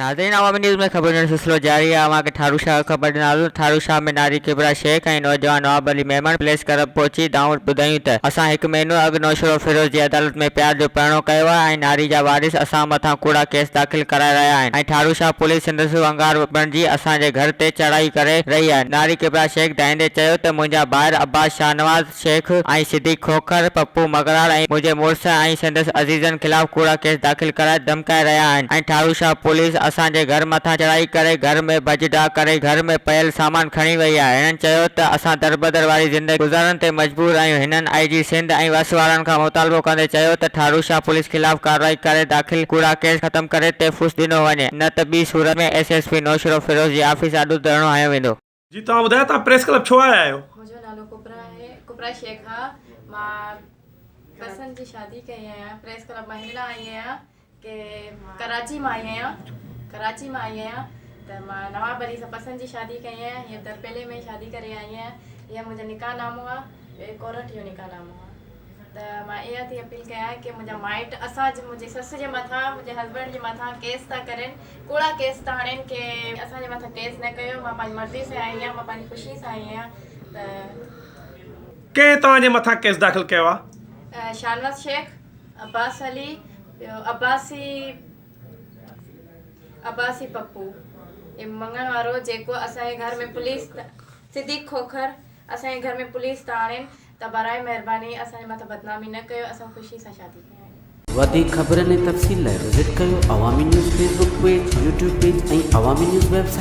नाज़रीन अवामी न्यूज़ में खबर सिलसिलो जारी है। अवां खे ठारू शाह खबर ॾिनाज़। ठारू शाह में नारी किबरा शेख ऐं नौजवान नवाब अली मेमन पुलिस करब पहुची दाऊं ॿुधायूं त असां 1 महीनो अॻु नौशरो फिरोज़ जी अदालत में प्यार जो पहिरियों कयो आहे ऐं नारी जा वारिस असां मथां कूड़ा केस दाख़िल कराए रहिया आहिनि ऐं ठारू शाह पुलिस संदसि वंगार बणिजी असांजे घर ते चढ़ाई करे रही आहे। नारी किबरा शेख दाईंदे चयो त मुंहिंजा ॿाहिरि अब्बास शाहनवाज़ शेख ऐं सिद्दीक़ खोखर पप्पू मगरार ऐं मुंहिंजे मुड़ुस ऐं संदसि अज़ीज़नि ख़िलाफ़ कूड़ा केस दाख़िल कराए धमकाए रहिया आहिनि ऐं ठारू शाह पुलिस असांजे घर मथां चढ़ाई करे घर में भॼडा करे घर में पयल सामान खणी वई आहे। हिननि चयो त असां दरबदर वारी ज़िंदगी गुज़ारण ते मजबूर आहियूं। हिननि IG सिंध ऐं वस वारनि खां मुतालबो कंदे चयो त ठारू शाह पुलिस ख़िलाफ़ कार्रवाई करे दाख़िल कूड़ा केस ख़त्म करे तहफ़ुज़ ॾिनो वञे, न त ॿी सूरत में SSP नौशरो फिरोज़ जी ऑफिस आॾो धरणो हयो वेंदो। जी तव्हां ॿुधायो तव्हां प्रेस क्लब छो आया आहियो? मुंहिंजो नालो कुबरा शेख आहे। मां पसंद जी शादी कई आहियां। प्रेस क्लब मां हिन लाइ आई आहियां कि कराची मां आई आहियां त मां नवाब अली सां पसंद जी शादी कई आहियां। हीअं दरपेले में शादी करे आई आहियां। हीअ मुंहिंजो निकाह नामो आहे, कोरट जो निकाह नामो आहे। त मां इहा थी अपील कयां कि मुंहिंजा माइट मुंहिंजी ससु जे मथां मुंहिंजे हस्बैंड जे मथां केस था करनि, कूड़ा केस था हणनि कि असांजे मथां केस न कयो। मां पंहिंजी मर्ज़ी सां आई आहियां, मां पंहिंजी ख़ुशी सां आई आहियां। त कंहिं तव्हांजे मथां केस दाख़िल कयो आहे? शाहनवाज़ शेख, अब्बास अली, अब्बासी पप्पू, मंगण वारो जेको असांजे घर में पुलिस, सिद्दीक़ खोखर असांजे घर में पुलिस था आणनि। त बराए महिरबानी असांजे मथां बदनामी न कयो। असां ख़ुशी सां शादी कई आहे। वधीक ख़बरनि ऐं तफ़सील लाइ विज़िट कयो अवामी news Facebook page, YouTube page ऐं अवामी न्यूज़ वेबसाइट।